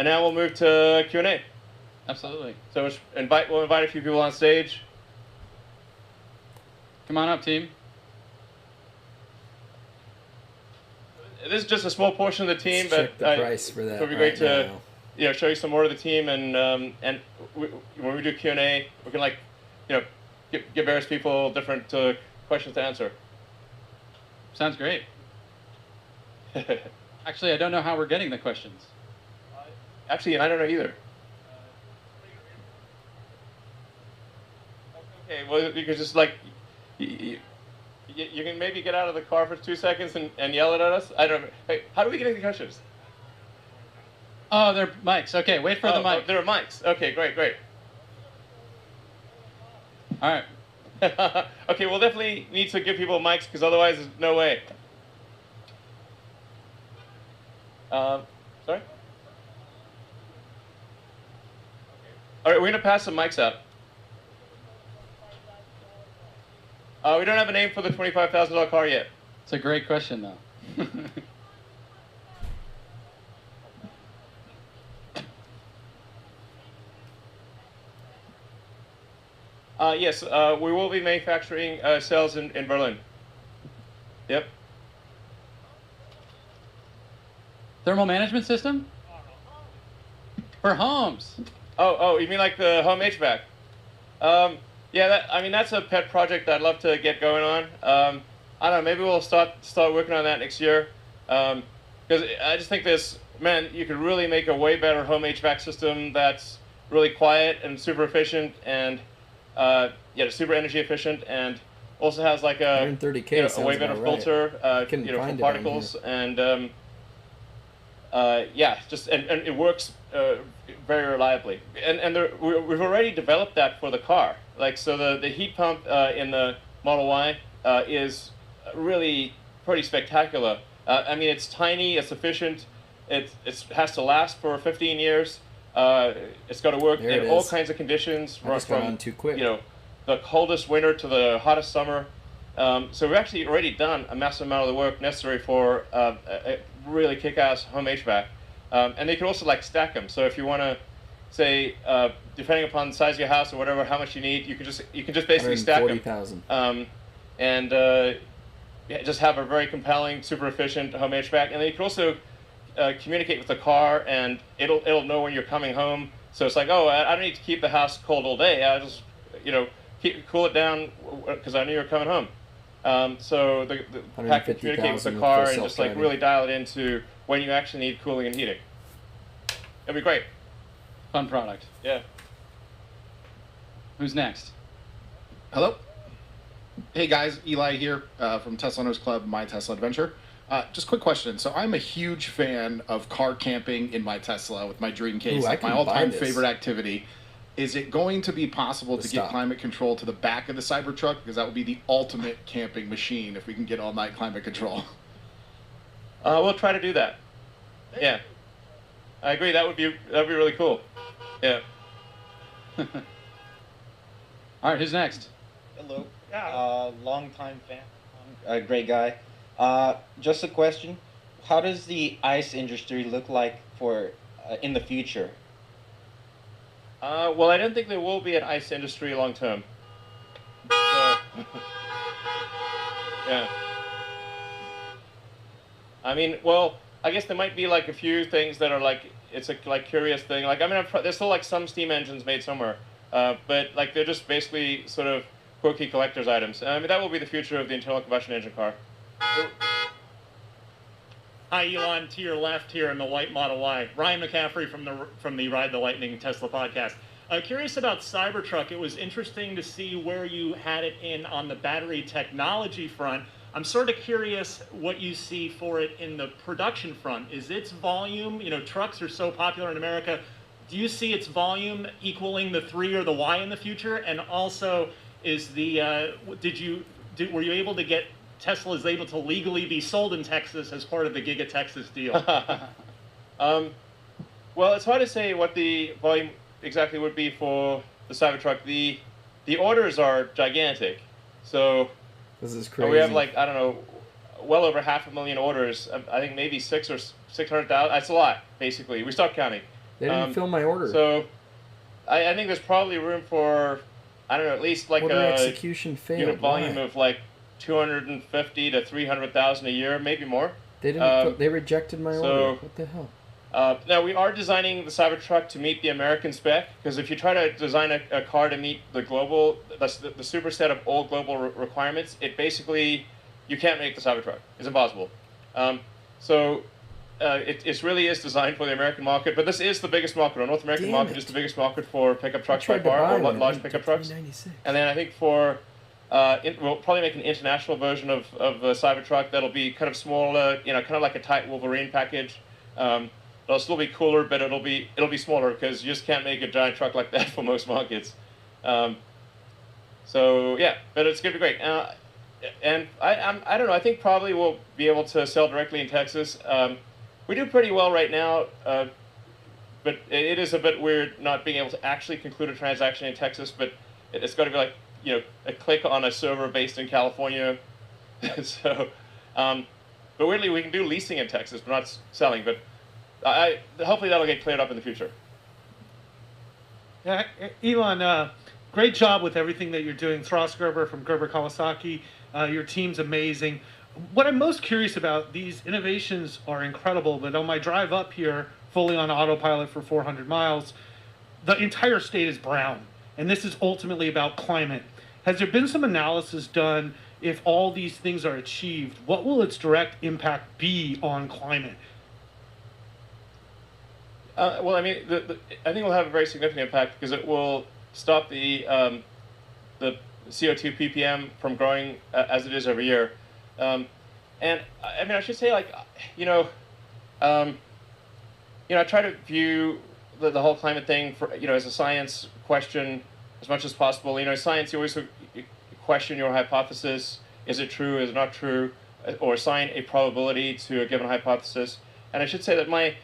And now we'll move to Q&A. Absolutely. So we'll invite a few people on stage. Come on up, team. This is just a small portion of the team, Let's but check the price for that. it would be great to now. show you some more of the team, and when we do Q&A, we can give various people different questions to answer. Sounds great. Actually, I don't know how we're getting the questions. Actually, I don't know either. Okay, well, you could just you can maybe get out of the car for 2 seconds and yell it at us. I don't know. Hey, how do we get any questions? Oh, they're mics. Okay, wait for the mic. Oh, there are mics. Okay, great. All right. Okay, we'll definitely need to give people mics because otherwise there's no way. Sorry? All right, we're going to pass some mics out. We don't have a name for the $25,000 car yet. It's a great question, though. Yes, we will be manufacturing cells in Berlin. Yep. Thermal management system? For homes. Oh, you mean like the home HVAC? Yeah, that's a pet project I'd love to get going on. I don't know, maybe we'll start working on that next year. Because I just think you could really make a way better home HVAC system that's really quiet and super efficient and super energy efficient, and also has like a $130K a way better filter for particles, and and it works very reliably. And we've already developed that for the car. Like, so the heat pump in the Model Y is really pretty spectacular. I mean, it's tiny, it's efficient, it has to last for 15 years. It's got to work in all kinds of conditions, from too quick. The coldest winter to the hottest summer. So we've actually already done a massive amount of the work necessary for a really kick-ass home HVAC. And they can also stack them. So if you want to say, depending upon the size of your house or whatever, how much you need, you can just basically stack them. And just have a very compelling, super efficient home HVAC. And then you can also communicate with the car, and it'll know when you're coming home. So it's like, oh, I don't need to keep the house cold all day. I just cool it down because I knew you were coming home. So the pack can communicate with the car and just really dial it into when you actually need cooling and heating. It'd be great. Fun product. Yeah. Who's next? Hello. Hey guys, Eli here from Tesla Owners Club, My Tesla Adventure. Just a quick question. So I'm a huge fan of car camping in my Tesla with my dream case, my all-time favorite activity. Is it going to be possible to get climate control to the back of the Cybertruck? Because that would be the ultimate camping machine if we can get all-night climate control. We'll try to do that. Yeah. I agree. That'd be really cool. Yeah. All right. Who's next? Hello. Long-time fan. Great guy. Just a question. How does the ICE industry look like for in the future? Well, I don't think there will be an ICE industry long term. So, yeah. I mean, well, I guess there might be a few things that are it's a curious thing. There's still some steam engines made somewhere, but they're just basically sort of quirky collector's items. I mean, that will be the future of the internal combustion engine car. Hi, Elon, to your left here in the white Model Y. Ryan McCaffrey from the Ride the Lightning Tesla podcast. Curious about Cybertruck. It was interesting to see where you had it in on the battery technology front. I'm sort of curious what you see for it in the production front. Is its volume, trucks are so popular in America, do you see its volume equaling the 3 or the Y in the future? And also, is the were you able to get Tesla is able to legally be sold in Texas as part of the Giga Texas deal? Well, it's hard to say what the volume exactly would be for the Cybertruck. The orders are gigantic. So this is crazy. We have I don't know, well over 500,000 orders. I think maybe 600,000. That's a lot, basically. We stopped counting. They didn't fill my order. So I think there's probably room for, I don't know, at least like order a execution failed. unit volume Why? of like 250 to 300,000 a year, maybe more. They didn't. They rejected my order. What the hell? Now we are designing the Cybertruck to meet the American spec, because if you try to design a car to meet the global, the superset of all global requirements, it basically, you can't make the Cybertruck. It's impossible. It really is designed for the American market, but this is the biggest market. Our North American market is the biggest market for pickup trucks by far, or large pickup trucks. And then I think for, we'll probably make an international version of the Cybertruck that'll be kind of smaller, kind of like a tight Wolverine package. It'll still be cooler, but it'll be smaller, because you just can't make a giant truck like that for most markets. So yeah, but it's gonna be great. And I don't know. I think probably we'll be able to sell directly in Texas. We do pretty well right now, but it is a bit weird not being able to actually conclude a transaction in Texas. But it's got to be like a click on a server based in California. So, but weirdly we can do leasing in Texas, but not selling. But hopefully that'll get cleared up in the future. Yeah, Elon, great job with everything that you're doing. Thras Gerber from Gerber Kawasaki, your team's amazing. What I'm most curious about, these innovations are incredible, but on my drive up here, fully on autopilot for 400 miles, the entire state is brown, and this is ultimately about climate. Has there been some analysis done, if all these things are achieved, what will its direct impact be on climate? Well, I mean, I think it will have a very significant impact, because it will stop the CO2 ppm from growing as it is every year. And I mean, I should say, like, I try to view the whole climate thing as a science question as much as possible. Science, you always question your hypothesis. Is it true? Is it not true? Or assign a probability to a given hypothesis. And I should say that my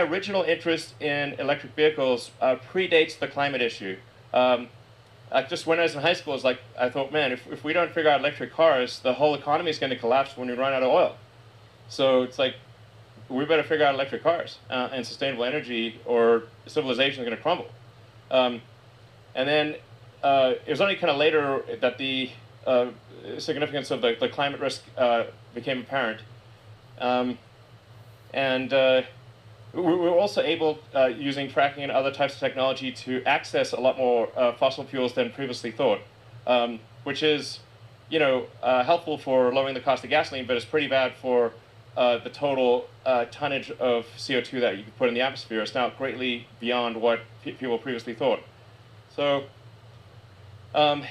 original interest in electric vehicles predates the climate issue. Just when I was in high school, I thought, man, if we don't figure out electric cars, the whole economy is going to collapse when we run out of oil. So it's like, we better figure out electric cars and sustainable energy, or civilization is going to crumble. And then it was only kind of later that the significance of the climate risk became apparent. We were also able, using tracking and other types of technology, to access a lot more fossil fuels than previously thought, which is, helpful for lowering the cost of gasoline, but it's pretty bad for the total tonnage of CO2 that you can put in the atmosphere. It's now greatly beyond what people previously thought. So, but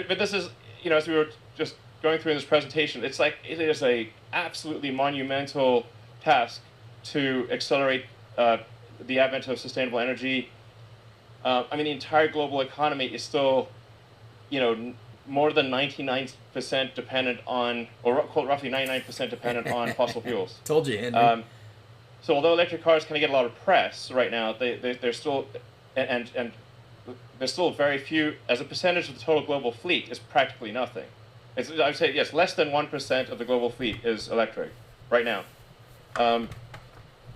this is, as we were just going through in this presentation, it's like it is a absolutely monumental task to accelerate the advent of sustainable energy. I mean, the entire global economy is still, more than 99% dependent on, or roughly 99% dependent on fossil fuels. Told you, Henry. So although electric cars kind of get a lot of press right now, they're still, and there's still very few, as a percentage of the total global fleet, is practically nothing. I would say, yes, less than 1% of the global fleet is electric right now.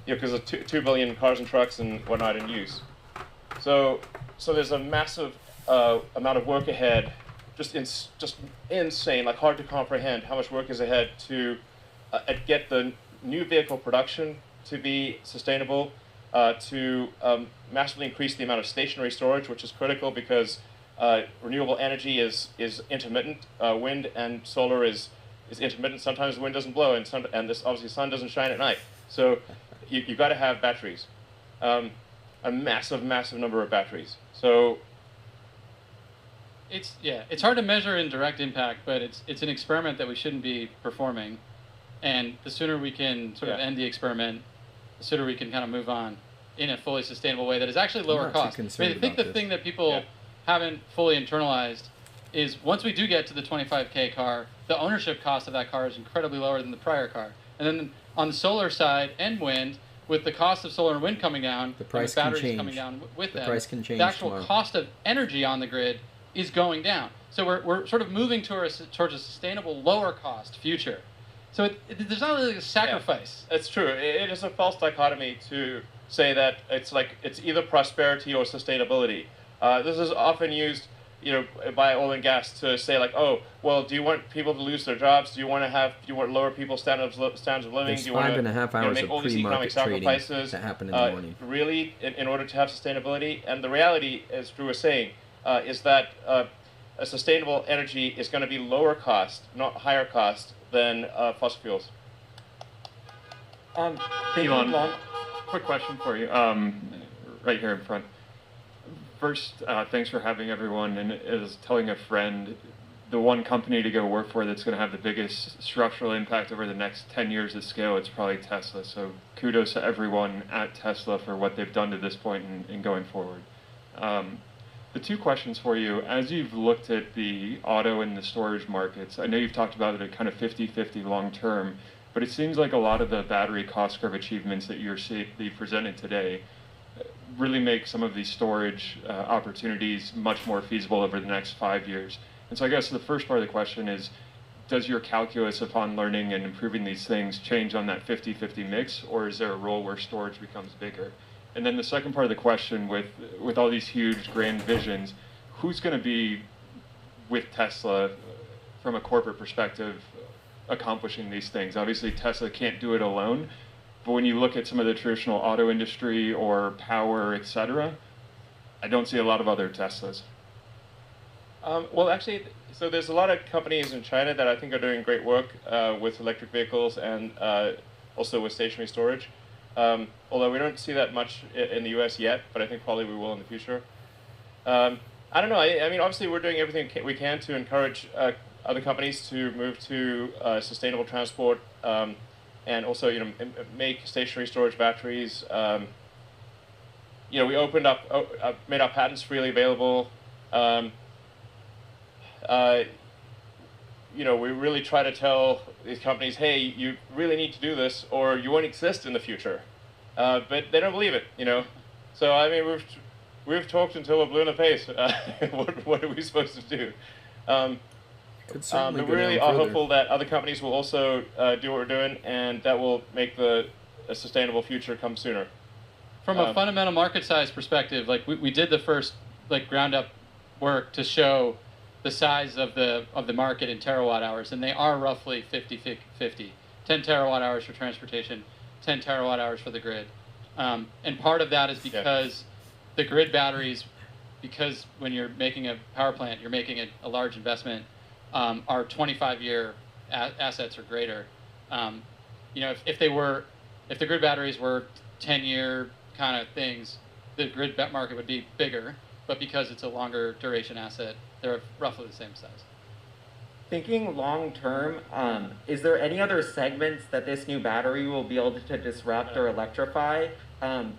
Because of 2 billion cars and trucks and whatnot in use. So there's a massive amount of work ahead, just insane, like hard to comprehend how much work is ahead to get the new vehicle production to be sustainable, to massively increase the amount of stationary storage, which is critical because renewable energy is intermittent. Wind and solar is intermittent. Sometimes the wind doesn't blow, and this obviously sun doesn't shine at night. So you've got to have batteries, a massive number of batteries. So it's hard to measure in direct impact, but it's an experiment that we shouldn't be performing, and the sooner we can sort of end the experiment, the sooner we can kind of move on in a fully sustainable way that is actually lower cost. I think the thing that people haven't fully internalized is once we do get to the 25K car, the ownership cost of that car is incredibly lower than the prior car. And then on the solar side and wind, with the cost of solar and wind coming down, the price and the batteries can change. coming down with them, price can change the actual tomorrow. cost of energy on the grid is going down. So we're sort of moving towards a sustainable, lower cost future. So there's not really a sacrifice. Yeah, it's true. It is a false dichotomy to say that it's either prosperity or sustainability. This is often used, by oil and gas to say like, oh, well, do you want people to lose their jobs? Do you want lower people's standards of living? There's do you want 5.5 hours make of all these economic sacrifices to happen in the morning. really in order to have sustainability? And the reality, as Drew was saying, is that a sustainable energy is going to be lower cost, not higher cost, than fossil fuels. Elon, quick question for you, right here in front. First, thanks for having everyone, and as telling a friend, the one company to go work for that's going to have the biggest structural impact over the next 10 years at scale, it's probably Tesla. So kudos to everyone at Tesla for what they've done to this point and going forward. The two questions for you, as you've looked at the auto and the storage markets, I know you've talked about it at kind of 50-50 long term, but it seems like a lot of the battery cost curve achievements that you presented today really make some of these storage opportunities much more feasible over the next 5 years. And so I guess the first part of the question is, does your calculus upon learning and improving these things change on that 50-50 mix, or is there a role where storage becomes bigger? And then the second part of the question, with all these huge grand visions, who's going to be with Tesla from a corporate perspective accomplishing these things? Obviously Tesla can't do it alone, but when you look at some of the traditional auto industry or power, etc., I don't see a lot of other Teslas. Well, actually, so there's a lot of companies in China that I think are doing great work with electric vehicles and also with stationary storage. Although we don't see that much in the US yet, but I think probably we will in the future. I don't know, I mean, obviously we're doing everything we can to encourage other companies to move to sustainable transport and also, make stationary storage batteries. We opened up, made our patents freely available. We really try to tell these companies, hey, you really need to do this or you won't exist in the future. But they don't believe it, So, I mean, we've talked until we're blue in the face. What are we supposed to do? But we really are hopeful that other companies will also do what we're doing, and that will make a sustainable future come sooner. From a fundamental market size perspective, like we did the first ground up work to show the size of the market in terawatt hours, and they are roughly 50-50. 10 terawatt hours for transportation, 10 terawatt hours for the grid. And part of that is because the grid batteries, because when you're making a power plant, you're making a large investment, are 25-year assets or greater. If the grid batteries were 10-year kind of things, the grid market would be bigger, but because it's a longer duration asset, they're roughly the same size. Thinking long term, is there any other segments that this new battery will be able to disrupt or electrify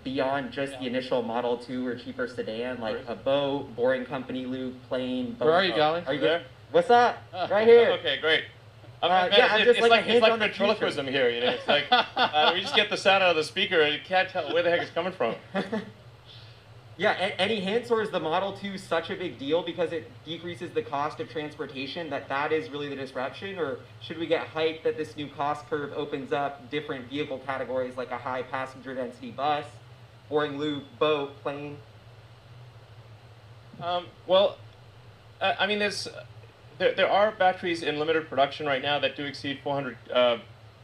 beyond just the initial Model 2 or cheaper sedan, like a boat, boring company loop, plane? Where are you, Golly? Are you there? What's up? Right here. Okay, great. It's like ventriloquism here, It's like we just get the sound out of the speaker and you can't tell where the heck it's coming from. Yeah, any hints, or is the Model 2 such a big deal because it decreases the cost of transportation that is really the disruption? Or should we get hyped that this new cost curve opens up different vehicle categories like a high passenger density bus, boring loop, boat, plane? I mean, there are batteries in limited production right now that do exceed 400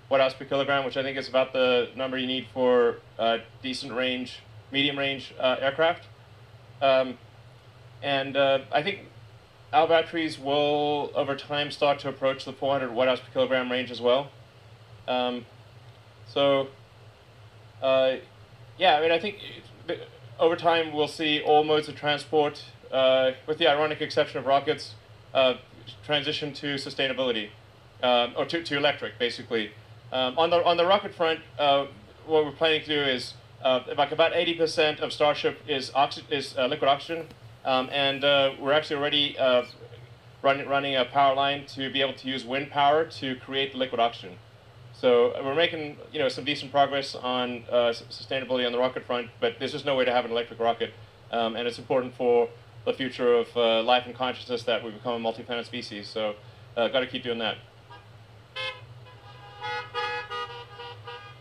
watt-hours per kilogram, which I think is about the number you need for decent range, medium range aircraft. I think our batteries will, over time, start to approach the 400 watt-hours per kilogram range as well. Yeah, I mean, I think over time we'll see all modes of transport, with the ironic exception of rockets, transition to sustainability, or to electric, basically. On the rocket front, what we're planning to do is like about 80% of Starship is liquid oxygen, and we're actually already running a power line to be able to use wind power to create the liquid oxygen. So we're making some decent progress on sustainability on the rocket front, but there's just no way to have an electric rocket, and it's important for the future of life and consciousness that we become a multi-planet species. So got to keep doing that.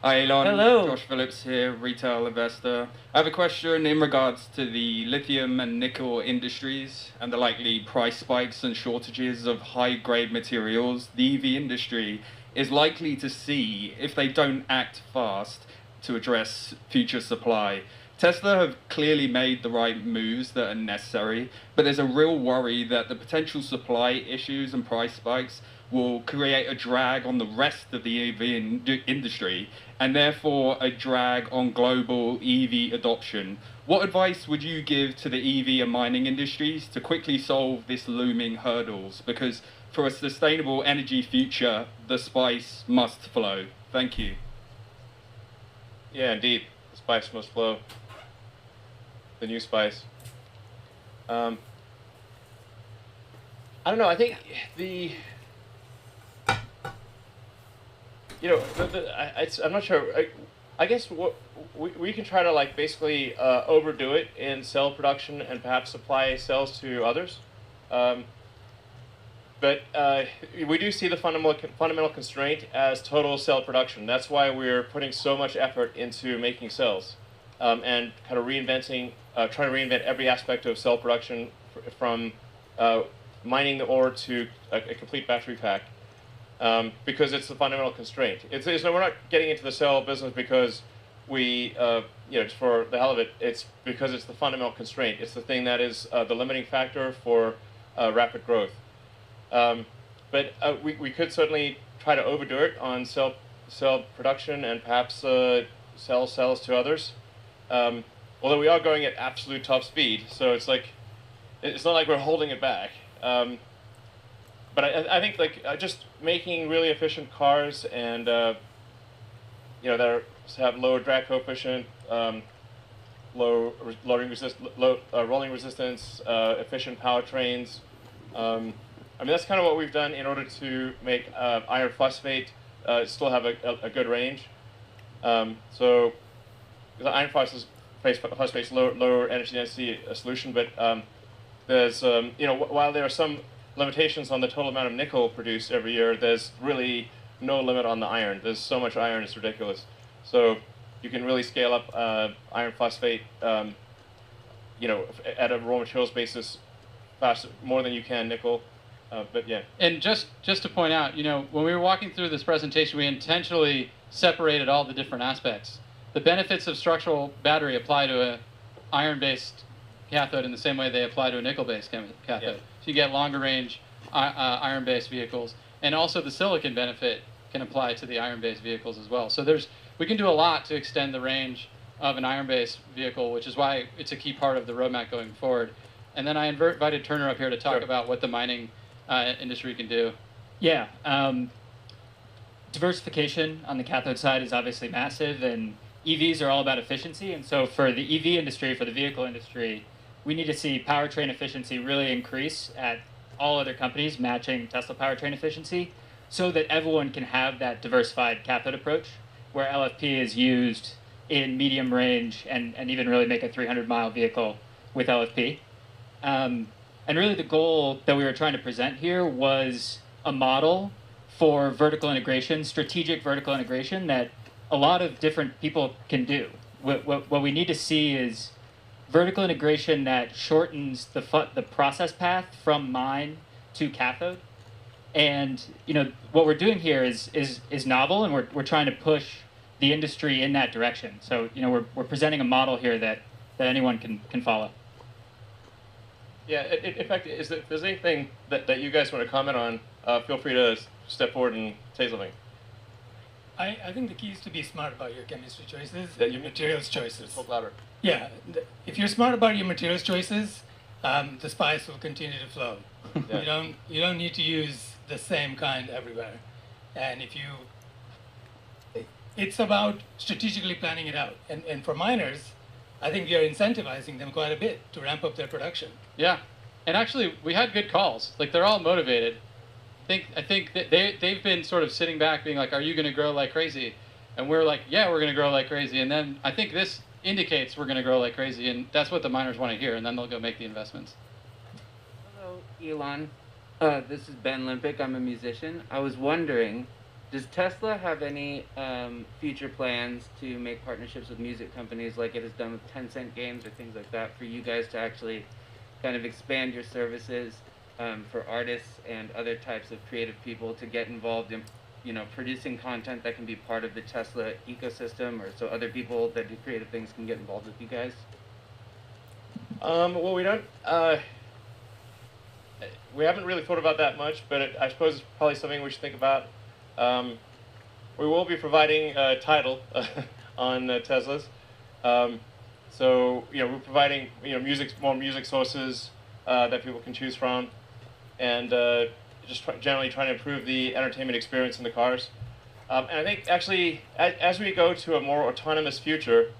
Hi Elon, Hello. Josh Phillips here, retail investor. I have a question in regards to the lithium and nickel industries and the likely price spikes and shortages of high-grade materials the EV industry is likely to see if they don't act fast to address future supply. Tesla have clearly made the right moves that are necessary, but there's a real worry that the potential supply issues and price spikes will create a drag on the rest of the EV industry and therefore a drag on global EV adoption. What advice would you give to the EV and mining industries to quickly solve this looming hurdles? Because for a sustainable energy future, the spice must flow. Thank you. Yeah, indeed. The spice must flow. The new spice. I don't know. I think I'm not sure. I guess what we can try to like basically overdo it in cell production and perhaps supply cells to others. But we do see the fundamental constraint as total cell production. That's why we're putting so much effort into making cells and kind of reinventing, trying to reinvent every aspect of cell production from mining the ore to a complete battery pack. Because it's the fundamental constraint. We're not getting into the cell business because we, it's for the hell of it. It's because it's the fundamental constraint. It's the thing that is the limiting factor for rapid growth. But we could certainly try to overdo it on cell production and perhaps sell cells to others. Although we are going at absolute top speed, so it's not like we're holding it back. But I think just making really efficient cars and that have low drag coefficient, low rolling resistance, efficient powertrains. I mean that's kind of what we've done in order to make iron phosphate still have a good range. So the iron phosphate is lower energy density solution, but there's while there are some limitations on the total amount of nickel produced every year, there's really no limit on the iron. There's so much iron, it's ridiculous. So you can really scale up iron phosphate, at a raw materials basis faster, more than you can nickel. But yeah. And just to point out, when we were walking through this presentation, we intentionally separated all the different aspects. The benefits of structural battery apply to an iron-based cathode in the same way they apply to a nickel-based cathode. Yeah. So you get longer range iron-based vehicles, and also the silicon benefit can apply to the iron-based vehicles as well. So we can do a lot to extend the range of an iron-based vehicle, which is why it's a key part of the roadmap going forward. And then I invited Turner up here to talk about what the mining industry can do. Yeah. Diversification on the cathode side is obviously massive, and EVs are all about efficiency. And so for the EV industry, for the vehicle industry, we need to see powertrain efficiency really increase at all other companies matching Tesla powertrain efficiency so that everyone can have that diversified cathode approach where LFP is used in medium range and even really make a 300-mile vehicle with LFP. And really the goal that we were trying to present here was a model for vertical integration, strategic vertical integration that a lot of different people can do. What we need to see is vertical integration that shortens the process path from mine to cathode. And what we're doing here is novel, and we're trying to push the industry in that direction. So we're presenting a model here that anyone can follow. Yeah, in fact, if there's anything that you guys want to comment on, feel free to step forward and say something. I think the key is to be smart about your chemistry choices and your materials choices. Talk louder. Yeah, if you're smart about your materials choices, the spice will continue to flow. Yeah. You don't need to use the same kind everywhere, and it's about strategically planning it out. And for miners, I think we are incentivizing them quite a bit to ramp up their production. Yeah, and actually we had good calls. They're all motivated. I think that they've been sort of sitting back being like, are you going to grow like crazy? And we're like, yeah, we're going to grow like crazy. And then I think this indicates we're going to grow like crazy, and that's what the miners want to hear, and then they'll go make the investments. Hello, Elon. This is Ben Limpick. I'm a musician. I was wondering, Does Tesla have any future plans to make partnerships with music companies like it has done with Tencent Games or things like that for you guys to actually kind of expand your services for artists and other types of creative people to get involved in, you know, producing content that can be part of the Tesla ecosystem, or so other people that do creative things can get involved with you guys? Well, we haven't really thought about that much, but I suppose it's probably something we should think about. We will be providing title on Teslas. So, you know, we're providing, you know, more music sources that people can choose from, and just generally trying to improve the entertainment experience in the cars. And I think actually, as we go to a more autonomous future,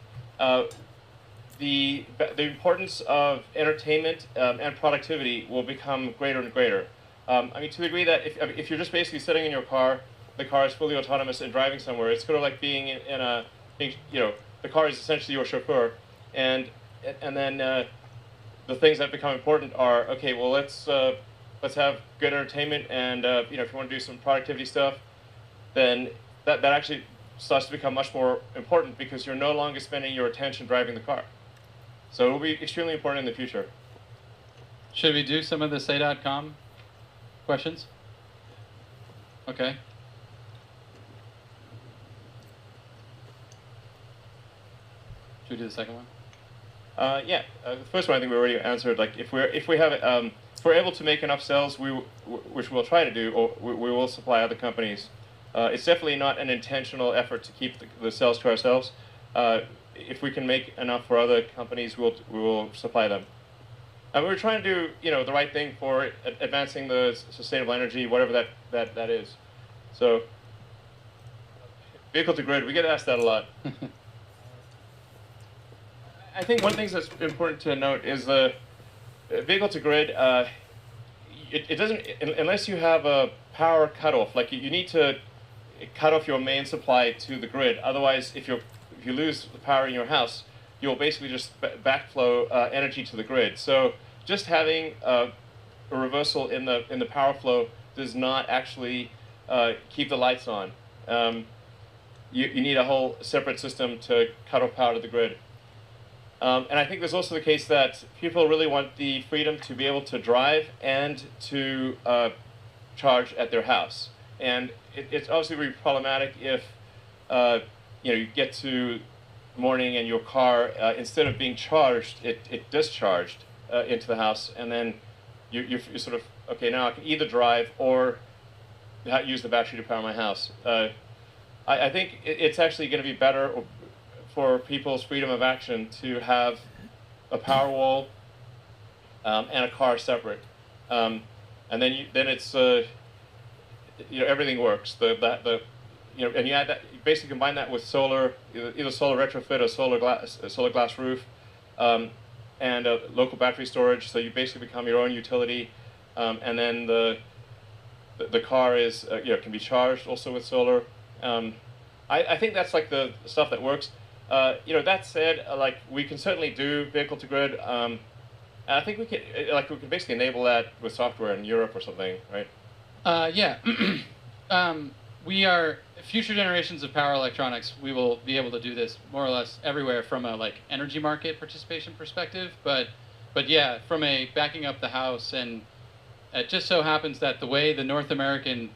the importance of entertainment and productivity will become greater and greater. I mean, to the degree that if you're just basically sitting in your car, the car is fully autonomous and driving somewhere, it's sort of like being you know, the car is essentially your chauffeur, and then the things that become important are, okay, well, let's have good entertainment, and you know, if you want to do some productivity stuff, then that actually starts to become much more important because you're no longer spending your attention driving the car. So it will be extremely important in the future. Should we do some of the say.com questions? Okay. Should we do the second one? Yeah, the first one I think we already answered. Like, if we're able to make enough cells, which we'll try to do, or we will supply other companies. It's definitely not an intentional effort to keep the cells to ourselves. If we can make enough for other companies, we will supply them. And we're trying to do, you know, the right thing for advancing the sustainable energy, whatever that is. So, vehicle to grid, we get asked that a lot. I think one thing that's important to note is the vehicle to grid. It doesn't, unless you have a power cutoff. Like, you need to cut off your main supply to the grid. Otherwise, if you lose the power in your house, you'll basically just backflow energy to the grid. So just having a reversal in the power flow does not actually keep the lights on. You need a whole separate system to cut off power to the grid. And I think there's also the case that people really want the freedom to be able to drive and to charge at their house. And it's obviously really problematic if you know, you get to the morning and your car, instead of being charged, it discharged into the house, and then you're sort of, okay, now I can either drive or use the battery to power my house. I think it's actually going to be better for people's freedom of action to have a power wall and a car separate, and then it's you know, everything works. You know, and you add that, you basically combine that with solar, either solar retrofit or solar glass roof, and local battery storage. So you basically become your own utility, and then the car is you know, can be charged also with solar. I think that's like the stuff that works. You know, that said, like, we can certainly do vehicle to grid. And I think we can basically enable that with software in Europe or something, right? Yeah. We are, future generations of power electronics, we will be able to do this more or less everywhere from a like energy market participation perspective. But yeah, from a backing up the house, and it just so happens that the way the North American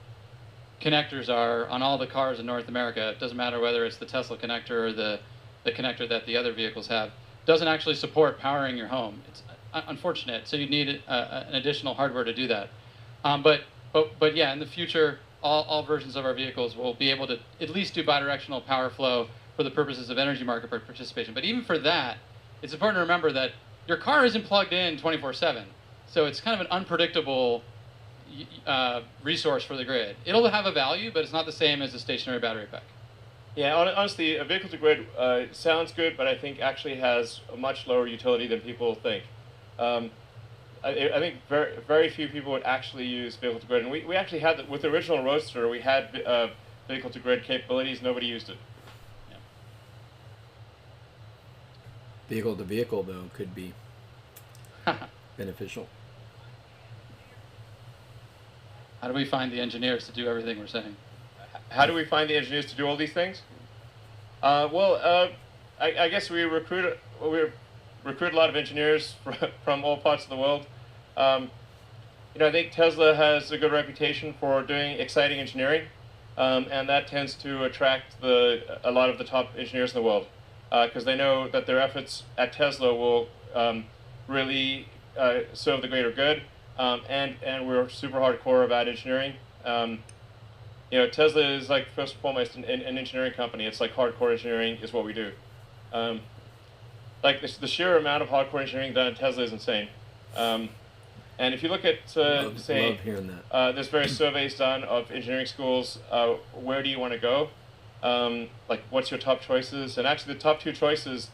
connectors are on all the cars in North America, it doesn't matter whether it's the Tesla connector or the connector that the other vehicles have, doesn't actually support powering your home. It's unfortunate, so you need an additional hardware to do that. But yeah, in the future, all versions of our vehicles will be able to at least do bidirectional power flow for the purposes of energy market participation. But even for that, it's important to remember that your car isn't plugged in 24/7. So it's kind of an unpredictable resource for the grid. It'll have a value, but it's not the same as a stationary battery pack. Yeah, honestly, a vehicle to grid sounds good, but I think actually has a much lower utility than people think. I think very few people would actually use vehicle to grid, and we actually had with the original Roadster, we had vehicle to grid capabilities. Nobody used it. Yeah. Vehicle to vehicle though could be beneficial. How do we find the engineers to do everything we're saying? how do we find the engineers to do all these things? I guess we recruit a lot of engineers from all parts of the world. I think Tesla has a good reputation for doing exciting engineering, and that tends to attract a lot of the top engineers in the world, because they know that their efforts at Tesla will really serve the greater good, and we're super hardcore about engineering. Tesla is like first and foremost an engineering company. It's like hardcore engineering is what we do. Like the sheer amount of hardcore engineering done at Tesla is insane. And if you look at, love say, hearing that. there's various surveys done of engineering schools. Where do you want to go? Like, what's your top choices? And actually, the top two choices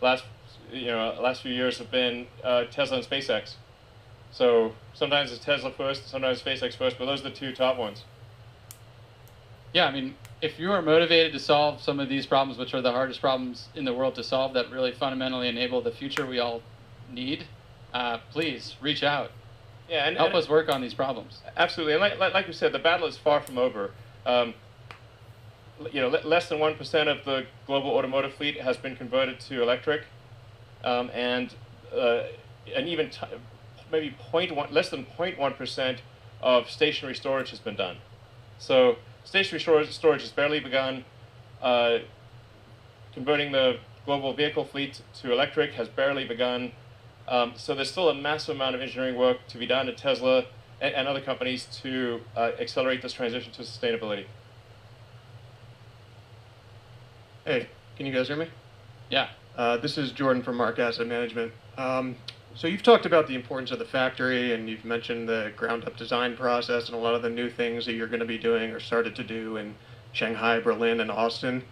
last few years have been Tesla and SpaceX. So sometimes it's Tesla first, sometimes SpaceX first, but those are the two top ones. Yeah, I mean, if you are motivated to solve some of these problems, which are the hardest problems in the world to solve, that really fundamentally enable the future we all need, please reach out. Yeah, and help us work on these problems. Absolutely, and like you said, the battle is far from over. Less than 1% of the global automotive fleet has been converted to electric, and even maybe less than 0.1% of stationary storage has been done. So stationary storage has barely begun. Converting the global vehicle fleet to electric has barely begun. So there's still a massive amount of engineering work to be done at Tesla and other companies to accelerate this transition to sustainability. Hey, can you guys hear me? Yeah. This is Jordan from Mark Asset Management. So you've talked about the importance of the factory, and you've mentioned the ground-up design process and a lot of the new things that you're going to be doing or started to do in Shanghai, Berlin, and Austin.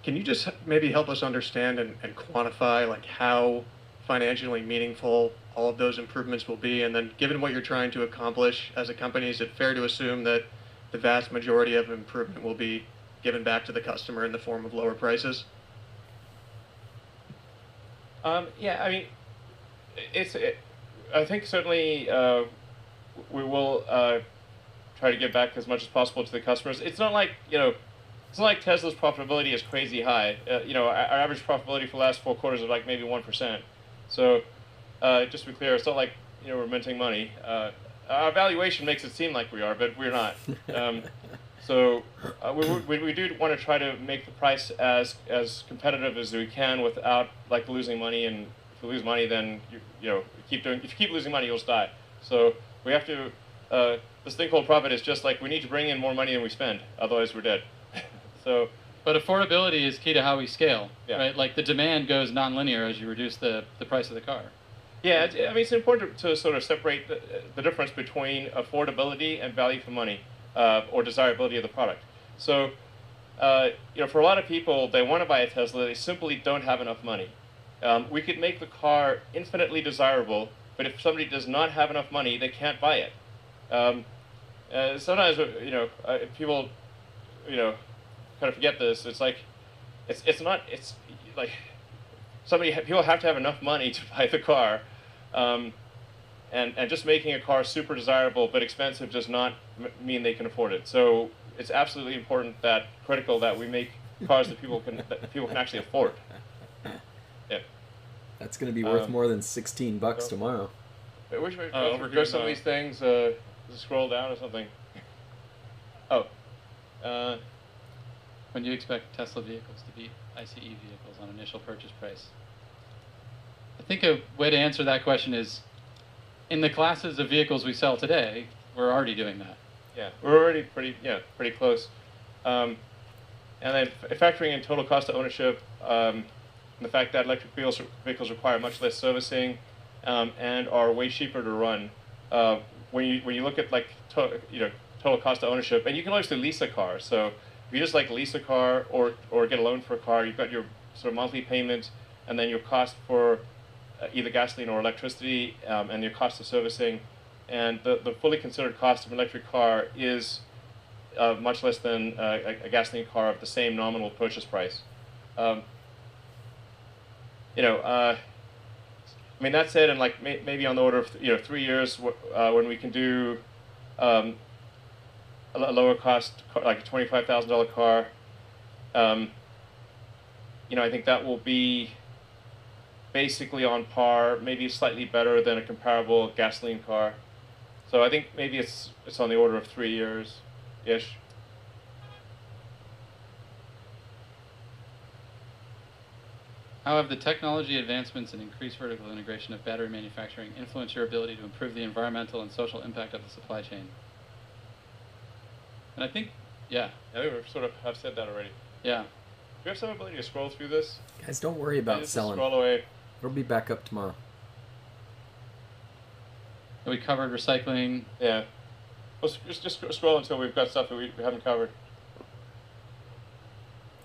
Can you just maybe help us understand and quantify like how financially meaningful all of those improvements will be? And then given what you're trying to accomplish as a company, is it fair to assume that the vast majority of improvement will be given back to the customer in the form of lower prices? Yeah, I mean, I think certainly we will try to give back as much as possible to the customers. It's not like, it's not like Tesla's profitability is crazy high. Our average profitability for the last 4 quarters is like maybe 1%. So just to be clear, it's not like, we're minting money. Our valuation makes it seem like we are, but we're not. So we do want to try to make the price as competitive as we can without like losing money. And if you lose money, then if you keep losing money, you'll die. So we have to. This thing called profit is just like we need to bring in more money than we spend, otherwise we're dead. So. But affordability is key to how we scale, yeah. Right? Like the demand goes nonlinear as you reduce the price of the car. Yeah, I mean it's important to sort of separate the difference between affordability and value for money. Or desirability of the product. So, for a lot of people, they want to buy a Tesla, they simply don't have enough money. We could make the car infinitely desirable, but if somebody does not have enough money, they can't buy it. Sometimes, people, kind of forget this. It's like, it's like, people have to have enough money to buy the car. And just making a car super desirable but expensive does not mean they can afford it. So it's absolutely critical that we make cars that people can actually afford. Yeah. That's going to be worth more than $16 tomorrow. Wait, which way? Go some of these things. Scroll down or something. Oh. When do you expect Tesla vehicles to beat ICE vehicles on initial purchase price? I think a way to answer that question is, in the classes of vehicles we sell today, we're already doing that. Yeah, we're already pretty close. And then factoring in total cost of ownership, and the fact that electric vehicles require much less servicing, and are way cheaper to run. When you look at like total cost of ownership, and you can obviously lease a car. So if you just like lease a car or get a loan for a car, you've got your sort of monthly payment, and then your cost for either gasoline or electricity, and your cost of servicing, and the fully considered cost of an electric car is much less than a gasoline car of the same nominal purchase price. I mean, that said, and like maybe on the order of 3 years, when we can do a lower cost, like a $25,000 car. You know, I think that will be basically on par, maybe slightly better than a comparable gasoline car. So I think maybe it's on the order of 3 years-ish. How have the technology advancements and increased vertical integration of battery manufacturing influenced your ability to improve the environmental and social impact of the supply chain? And I think, yeah. I think we sort of have said that already. Yeah. Do we have some ability to scroll through this? Guys, don't worry about selling. Scroll away. It'll be back up tomorrow. We covered recycling. Yeah. Well, just scroll until we've got stuff that we haven't covered.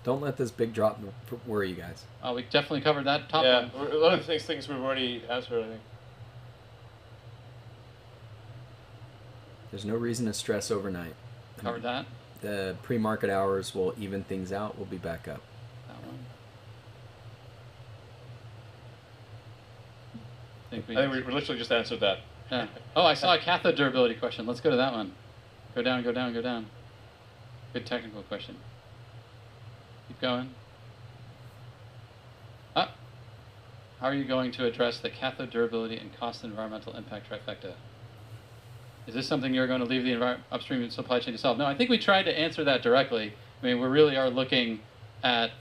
Don't let this big drop worry you guys. We definitely covered that top one. Yeah, a lot of things we've already answered, I think. There's no reason to stress overnight. Covered that. The pre-market hours will even things out. We'll be back up. That one. I think we literally just answered that. Yeah. Oh, I saw a cathode durability question. Let's go to that one. Go down, go down, go down. Good technical question. Keep going. How are you going to address the cathode durability and cost environmental impact trifecta? Is this something you're going to leave the upstream supply chain to solve? No, I think we tried to answer that directly. I mean, we really are looking at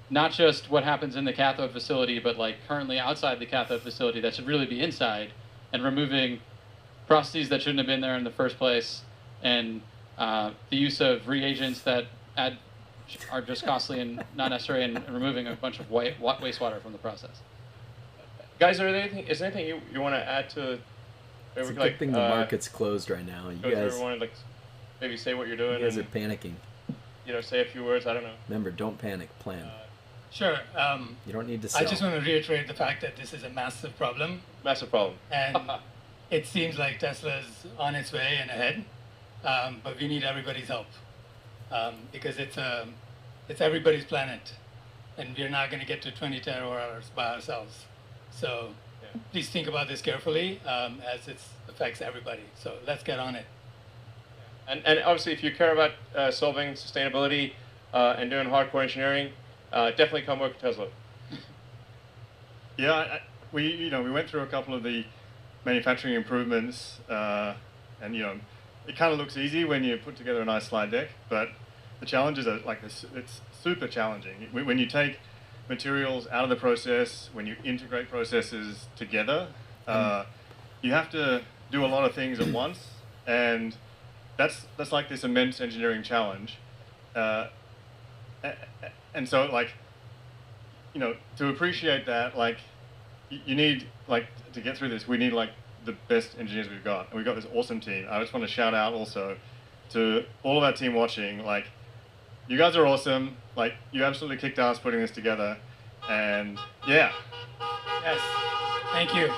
not just what happens in the cathode facility, but like currently outside the cathode facility that should really be inside, and removing processes that shouldn't have been there in the first place, and the use of reagents that are just costly and not necessary, and removing a bunch of wastewater from the process. Guys, is there anything you want to add to? It's a good thing the market's closed right now. You guys everyone, like, maybe say what you're doing. You guys are panicking. You know, say a few words. I don't know. Remember, don't panic. Plan. Sure. You don't need to sell. I just want to reiterate the fact that this is a massive problem. Massive problem. And it seems like Tesla's on its way and ahead, but we need everybody's help because it's everybody's planet, and we're not going to get to 20 terawatt-hours by ourselves. So please think about this carefully as it affects everybody. So let's get on it. And obviously, if you care about solving sustainability and doing hardcore engineering, definitely come work at Tesla. Yeah, we went through a couple of the manufacturing improvements, and it kind of looks easy when you put together a nice slide deck, but the challenges are like this. It's super challenging when you take materials out of the process, when you integrate processes together. You have to do a lot of things at once, and that's like this immense engineering challenge. And so, like, to appreciate that, like, you need, like, to get through this, we need, like, the best engineers we've got. And we've got this awesome team. I just want to shout out also to all of our team watching, like, you guys are awesome. Like, you absolutely kicked ass putting this together. And, yeah. Yes. Thank you.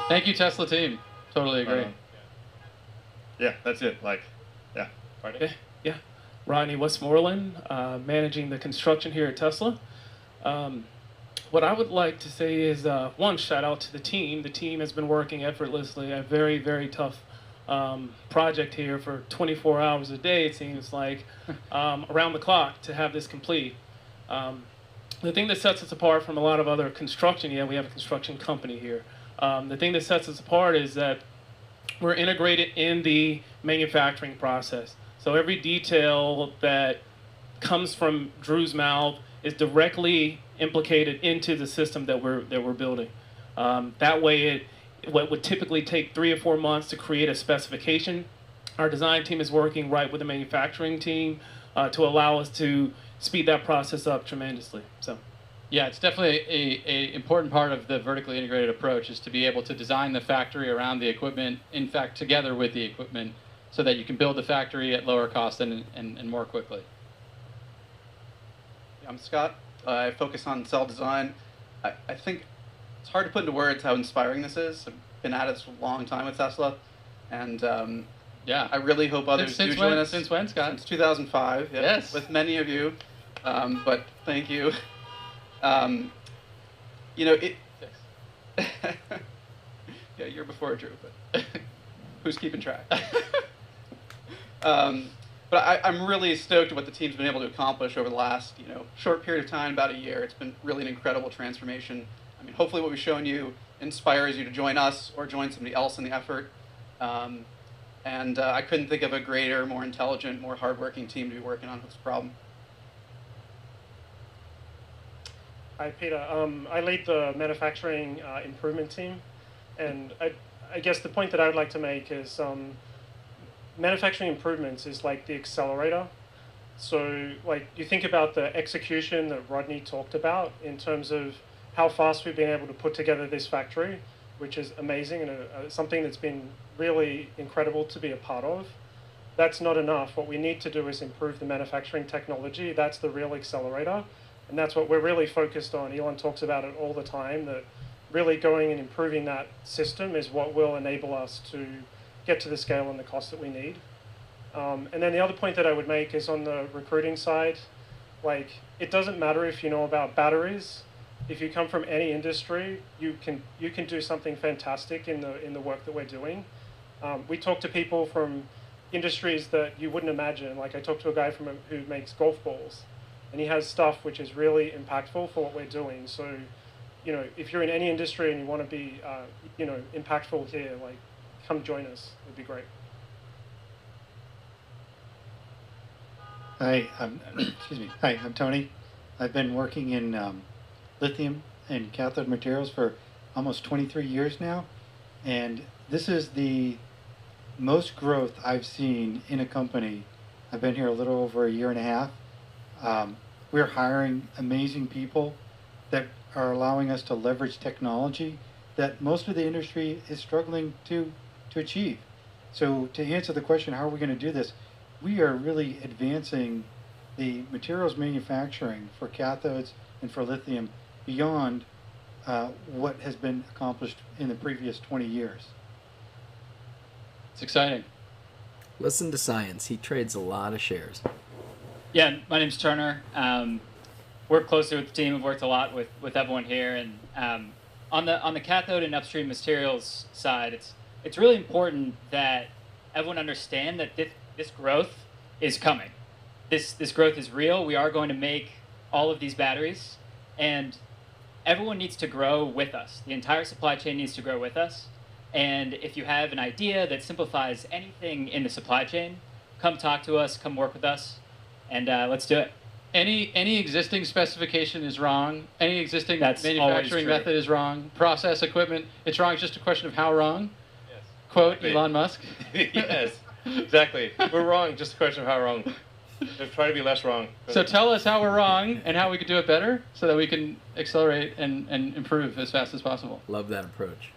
Thank you, Tesla team. Totally agree. Yeah, that's it. Like, yeah. Okay. Yeah. Rodney Westmoreland, managing the construction here at Tesla. What I would like to say is, one, shout out to the team. The team has been working effortlessly. A very, very tough project here for 24 hours a day, it seems like, around the clock to have this complete. The thing that sets us apart from a lot of other construction, we have a construction company here. The thing that sets us apart is that we're integrated in the manufacturing process. So every detail that comes from Drew's mouth is directly implicated into the system that we're building. That way, what would typically take 3 or 4 months to create a specification, our design team is working right with the manufacturing team to allow us to speed that process up tremendously. So, yeah, it's definitely a important part of the vertically integrated approach is to be able to design the factory around the equipment, in fact, together with the equipment, so that you can build the factory at lower cost and more quickly. I'm Scott. I focus on cell design. I think it's hard to put into words how inspiring this is. I've been at it for a long time with Tesla, and I really hope others do join us. Since when, Scott? Since 2005. Yep, yes. With many of you, but thank you. It. Yeah, you're before Drew, but who's keeping track? But I'm really stoked at what the team's been able to accomplish over the last, short period of time, about a year. It's been really an incredible transformation. I mean, hopefully what we've shown you inspires you to join us or join somebody else in the effort. And I couldn't think of a greater, more intelligent, more hardworking team to be working on this problem. Hi, Peter. I lead the manufacturing improvement team, and I guess the point that I would like to make is manufacturing improvements is like the accelerator. So, like, you think about the execution that Rodney talked about in terms of how fast we've been able to put together this factory, which is amazing and something that's been really incredible to be a part of. That's not enough. What we need to do is improve the manufacturing technology. That's the real accelerator. And that's what we're really focused on. Elon talks about it all the time, that really going and improving that system is what will enable us to get to the scale and the cost that we need. And then the other point that I would make is on the recruiting side, like, it doesn't matter if you know about batteries. If you come from any industry, you can do something fantastic in the work that we're doing. We talk to people from industries that you wouldn't imagine. Like, I talked to a guy who makes golf balls, and he has stuff which is really impactful for what we're doing. So, if you're in any industry and you want to be, impactful here, like, come join us. It'd be great. Hi, excuse me. Hi, I'm Tony. I've been working in lithium and cathode materials for almost 23 years now, and this is the most growth I've seen in a company. I've been here a little over a year and a half. We're hiring amazing people that are allowing us to leverage technology that most of the industry is struggling to achieve. So to answer the question, how are we going to do this? We are really advancing the materials manufacturing for cathodes and for lithium beyond what has been accomplished in the previous 20 years. It's exciting. Listen to science. He trades a lot of shares. Yeah, my name's Turner. Work closely with the team. I've worked a lot with everyone here, and on the cathode and upstream materials side, it's really important that everyone understand that this growth is coming. This growth is real. We are going to make all of these batteries, and everyone needs to grow with us. The entire supply chain needs to grow with us. And if you have an idea that simplifies anything in the supply chain, come talk to us, come work with us, and let's do it. Any existing specification is wrong. Any existing That's manufacturing method is wrong. Process equipment, it's wrong. It's just a question of how wrong. Yes. Quote Elon Musk. Yes, exactly. We're wrong. Just a question of how wrong. Just try to be less wrong. So tell us how we're wrong and how we could do it better so that we can accelerate and improve as fast as possible. Love that approach.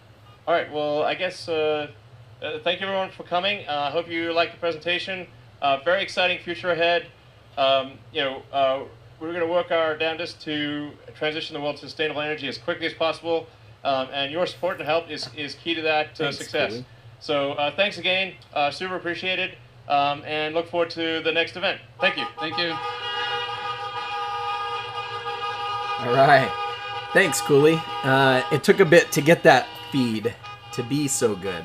All right. Well, I guess thank you everyone for coming. I hope you liked the presentation. Very exciting future ahead. We're going to work our damnedest to transition the world to sustainable energy as quickly as possible, and your support and help is key to that success. Julie. So thanks again, super appreciated, and look forward to the next event. Thank you. Thank you. All right. Thanks, Cooley. It took a bit to get that feed to be so good.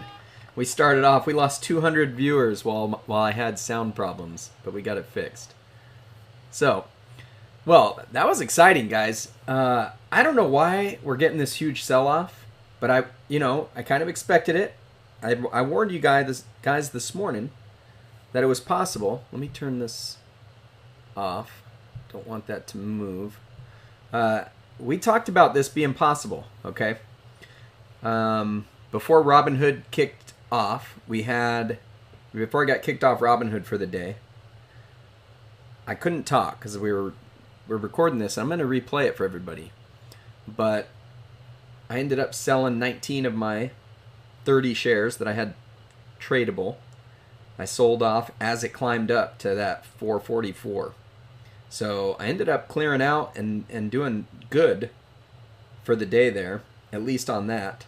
We started off, we lost 200 viewers while I had sound problems, but we got it fixed. So, well, that was exciting, guys. I don't know why we're getting this huge sell-off, but I kind of expected it. I warned you guys this morning that it was possible. Let me turn this off. Don't want that to move. We talked about this being possible, okay? Before Robinhood kicked off, before I got kicked off Robinhood for the day, I couldn't talk because we're recording this. I'm going to replay it for everybody. But I ended up selling 19 of my 30 shares that I had tradable. I sold off as it climbed up to that 444. So I ended up clearing out and doing good for the day there, at least on that.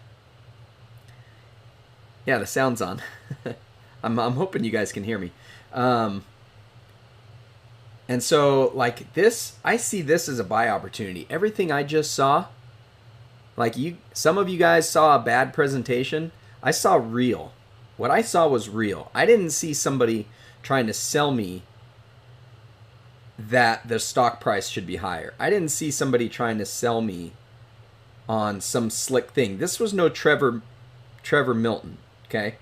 Yeah, the sound's on. I'm hoping you guys can hear me. And so, like this, I see this as a buy opportunity. Everything I just saw, like some of you guys saw a bad presentation. I saw real. What I saw was real. I didn't see somebody trying to sell me that the stock price should be higher. I didn't see somebody trying to sell me on some slick thing. This was no Trevor Milton, okay?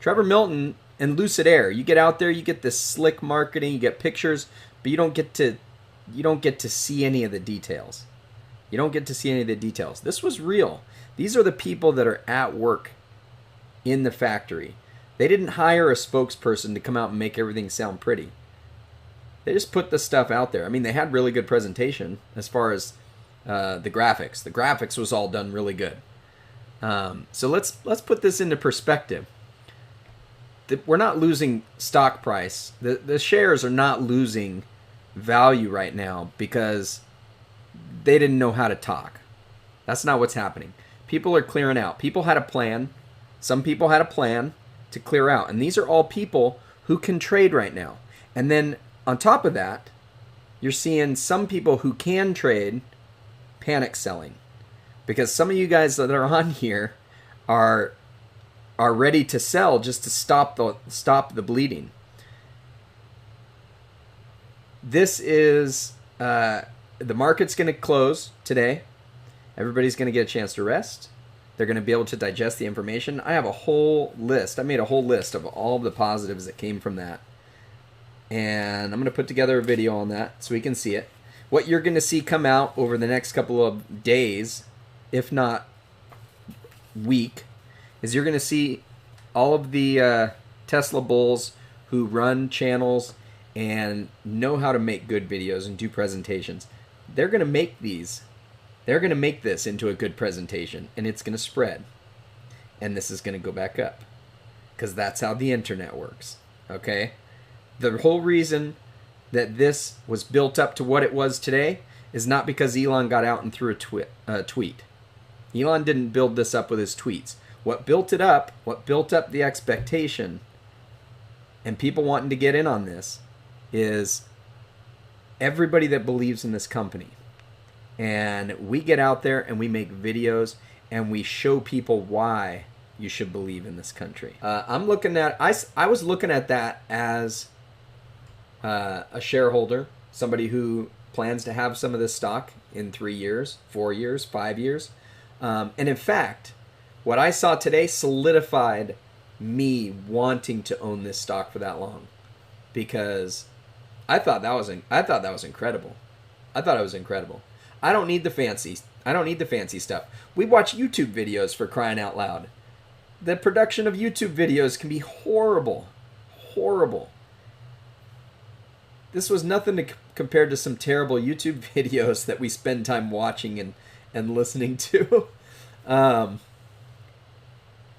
Trevor Milton and Lucid Air. You get out there, you get this slick marketing, you get pictures, but you don't get to see any of the details. You don't get to see any of the details. This was real. These are the people that are at work in the factory. They didn't hire a spokesperson to come out and make everything sound pretty. They just put the stuff out there. I mean, they had really good presentation as far as the graphics. The graphics was all done really good. So let's put this into perspective. We're not losing stock price. The shares are not losing value right now because they didn't know how to talk. That's not what's happening. People are clearing out. People had a plan. Some people had a plan to clear out. And these are all people who can trade right now. And then on top of that, you're seeing some people who can trade panic selling. Because some of you guys that are on here are ready to sell just to stop the bleeding. This is the market's going to close today. Everybody's going to get a chance to rest. They're going to be able to digest the information. I have a whole list. I made a whole list of all of the positives that came from that. And I'm going to put together a video on that so we can see it. What you're going to see come out over the next couple of days, if not week, is you're going to see all of the Tesla bulls who run channels and know how to make good videos and do presentations. They're going to make these. They're going to make this into a good presentation, and it's going to spread. And this is going to go back up because that's how the internet works, okay? The whole reason that this was built up to what it was today is not because Elon got out and threw a tweet. Elon didn't build this up with his tweets. What built it up, what built up the expectation and people wanting to get in on this is everybody that believes in this company. And we get out there and we make videos and we show people why you should believe in this country. I was looking at that as a shareholder, somebody who plans to have some of this stock in 3 years, 4 years, 5 years. And in fact, what I saw today solidified me wanting to own this stock for that long, because I thought that was incredible. I thought it was incredible. I don't need the fancy stuff. We watch YouTube videos, for crying out loud. The production of YouTube videos can be horrible. Horrible. This was nothing compared to some terrible YouTube videos that we spend time watching and listening to.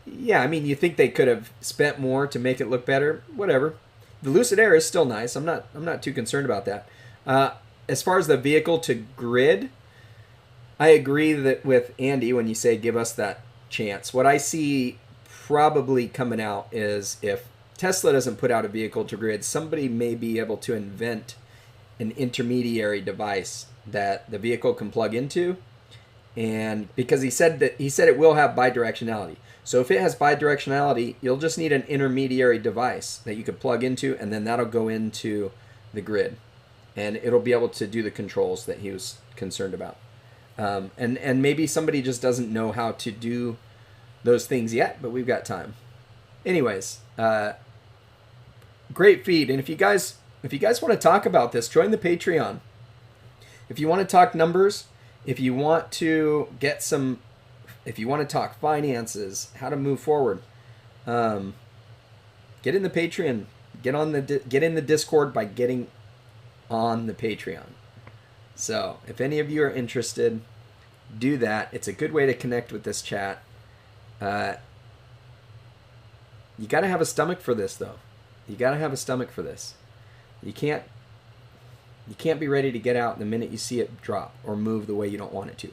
Yeah, I mean, you think they could have spent more to make it look better? Whatever. The Lucid Air is still nice. I'm not too concerned about that. As far as the vehicle to grid, I agree that with Andy when you say give us that chance. What I see probably coming out is if Tesla doesn't put out a vehicle to grid, somebody may be able to invent an intermediary device that the vehicle can plug into. And because he said it will have bidirectionality. So if it has bidirectionality, you'll just need an intermediary device that you could plug into, and then that'll go into the grid. And it'll be able to do the controls that he was concerned about. And maybe somebody just doesn't know how to do those things yet, but we've got time. Anyways, great feed. And if you guys want to talk about this, join the Patreon. If you want to talk numbers, if you want to talk finances, how to move forward, get in the Patreon. Get in the Discord by getting on the Patreon. So if any of you are interested, do that. It's a good way to connect with this chat. You got to have a stomach for this, though. You got to have a stomach for this. You can't be ready to get out the minute you see it drop or move the way you don't want it to.